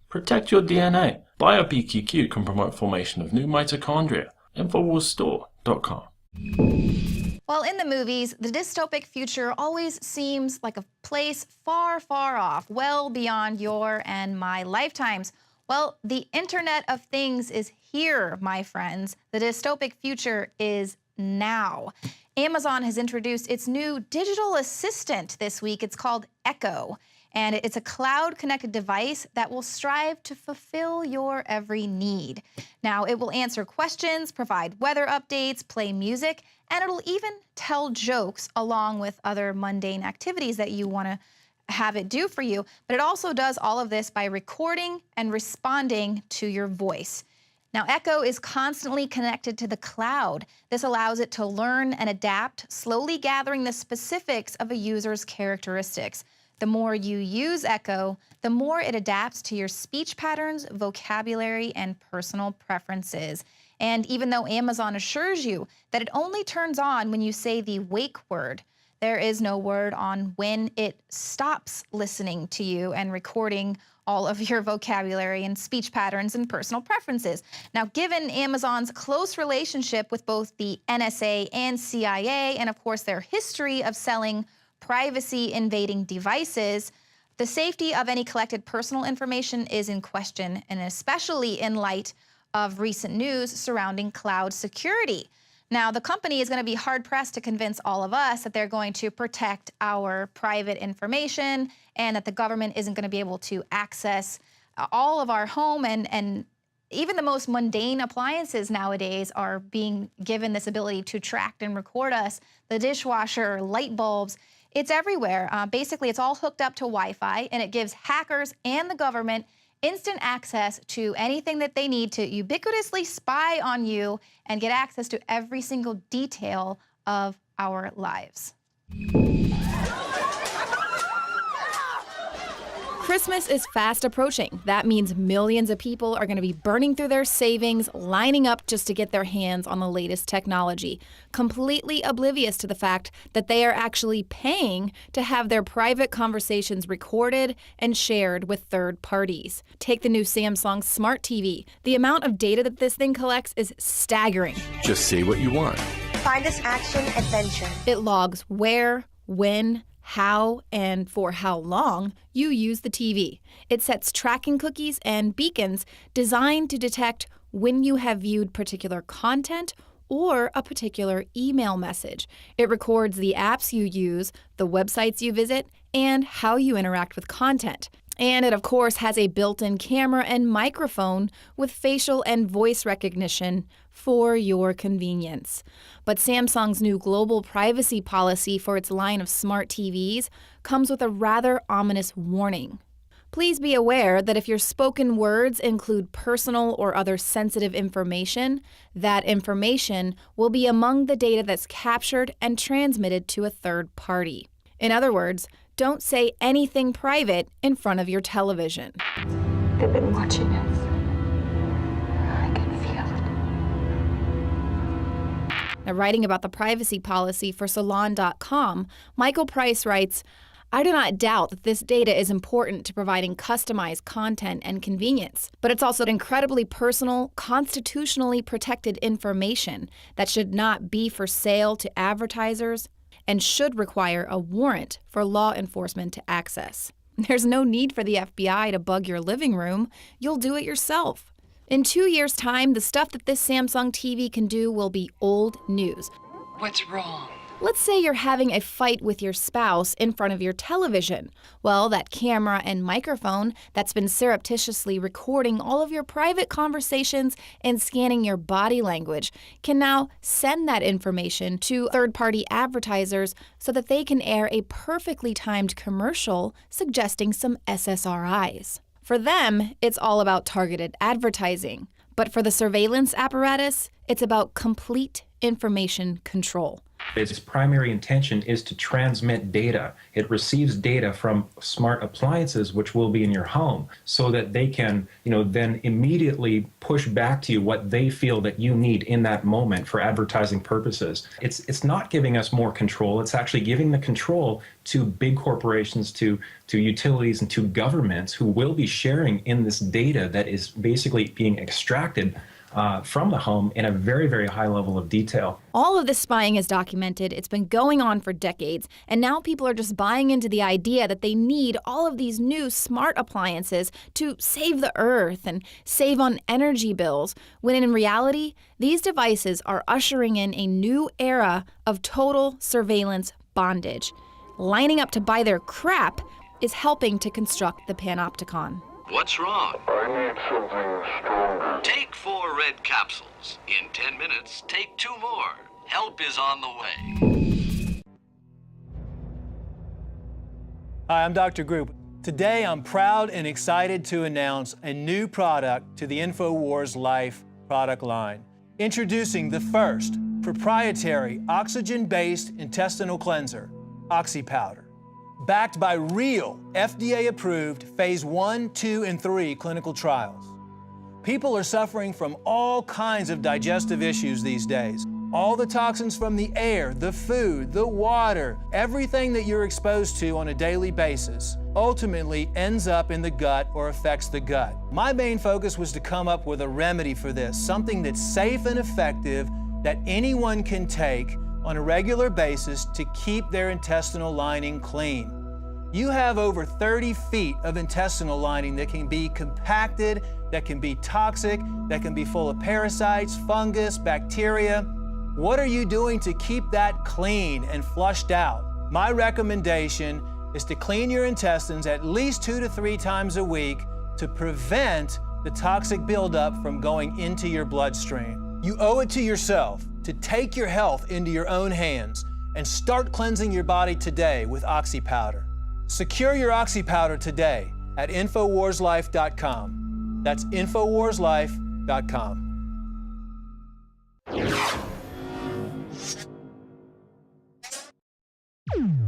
Protect your DNA. BioPQQ can promote formation of new mitochondria. Infowarsstore.com. Well, in the movies, the dystopic future always seems like a place far, far off, well beyond your and my lifetimes. Well, the Internet of Things is here, my friends. The dystopic future is now. Amazon has introduced its new digital assistant this week. It's called Echo, and it's a cloud-connected device that will strive to fulfill your every need. Now, it will answer questions, provide weather updates, play music, and it'll even tell jokes along with other mundane activities that you want to have it do for you. But it also does all of this by recording and responding to your voice. Now, Echo is constantly connected to the cloud. This allows it to learn and adapt, slowly gathering the specifics of a user's characteristics. The more you use Echo, the more it adapts to your speech patterns, vocabulary, and personal preferences. And even though Amazon assures you that it only turns on when you say the wake word, there is no word on when it stops listening to you and recording all of your vocabulary and speech patterns and personal preferences. Now, given Amazon's close relationship with both the NSA and CIA, and of course their history of selling privacy-invading devices, the safety of any collected personal information is in question, and especially in light of recent news surrounding cloud security. Now, the company is going to be hard-pressed to convince all of us that they're going to protect our private information and that the government isn't going to be able to access all of our home, and even the most mundane appliances nowadays are being given this ability to track and record us. The dishwasher, light bulbs, it's everywhere. Basically, it's all hooked up to Wi-Fi, and it gives hackers and the government instant access to anything that they need to ubiquitously spy on you and get access to every single detail of our lives. Christmas is fast approaching. That means millions of people are going to be burning through their savings, lining up just to get their hands on the latest technology, completely oblivious to the fact that they are actually paying to have their private conversations recorded and shared with third parties. Take the new Samsung Smart TV. The amount of data that this thing collects is staggering. Just say what you want. Find us action adventure. It logs where, when, how, and for how long you use the TV. It sets tracking cookies and beacons designed to detect when you have viewed particular content or a particular email message. It records the apps you use, the websites you visit, and how you interact with content. And it, of course, has a built-in camera and microphone with facial and voice recognition for your convenience. But Samsung's new global privacy policy for its line of smart TVs comes with a rather ominous warning. Please be aware that if your spoken words include personal or other sensitive information, that information will be among the data that's captured and transmitted to a third party. In other words, don't say anything private in front of your television. They've been watching us. I can feel it. Now, writing about the privacy policy for Salon.com, Michael Price writes, I do not doubt that this data is important to providing customized content and convenience, but it's also incredibly personal, constitutionally protected information that should not be for sale to advertisers and should require a warrant for law enforcement to access. There's no need for the FBI to bug your living room. You'll do it yourself. In 2 years' time, the stuff that this Samsung TV can do will be old news. What's wrong? Let's say you're having a fight with your spouse in front of your television. Well, that camera and microphone that's been surreptitiously recording all of your private conversations and scanning your body language can now send that information to third-party advertisers so that they can air a perfectly timed commercial suggesting some SSRIs. For them, it's all about targeted advertising. But for the surveillance apparatus, it's about complete information control. Its primary intention is to transmit data. It receives data from smart appliances, which will be in your home, so that they can, then immediately push back to you what they feel that you need in that moment for advertising purposes. It's not giving us more control. It's actually giving the control to big corporations, to utilities, and to governments who will be sharing in this data that is basically being extracted from the home in a very, very high level of detail. All of this spying is documented. It's been going on for decades. And now people are just buying into the idea that they need all of these new smart appliances to save the earth and save on energy bills, when in reality, these devices are ushering in a new era of total surveillance bondage. Lining up to buy their crap is helping to construct the panopticon. What's wrong? I need something stronger. Take 4 red capsules. In 10 minutes, take 2 more. Help is on the way. Hi, I'm Dr. Group. Today, I'm proud and excited to announce a new product to the Infowars Life product line. Introducing the first proprietary oxygen-based intestinal cleanser, OxyPowder. Backed by real FDA-approved phase 1, 2, and 3 clinical trials. People are suffering from all kinds of digestive issues these days. All the toxins from the air, the food, the water, everything that you're exposed to on a daily basis ultimately ends up in the gut or affects the gut. My main focus was to come up with a remedy for this, something that's safe and effective that anyone can take on a regular basis to keep their intestinal lining clean. You have over 30 feet of intestinal lining that can be compacted, that can be toxic, that can be full of parasites, fungus, bacteria. What are you doing to keep that clean and flushed out? My recommendation is to clean your intestines at least 2 to 3 times a week to prevent the toxic buildup from going into your bloodstream. You owe it to yourself to take your health into your own hands and start cleansing your body today with OxyPowder. Secure your OxyPowder today at InfoWarsLife.com. That's InfoWarsLife.com.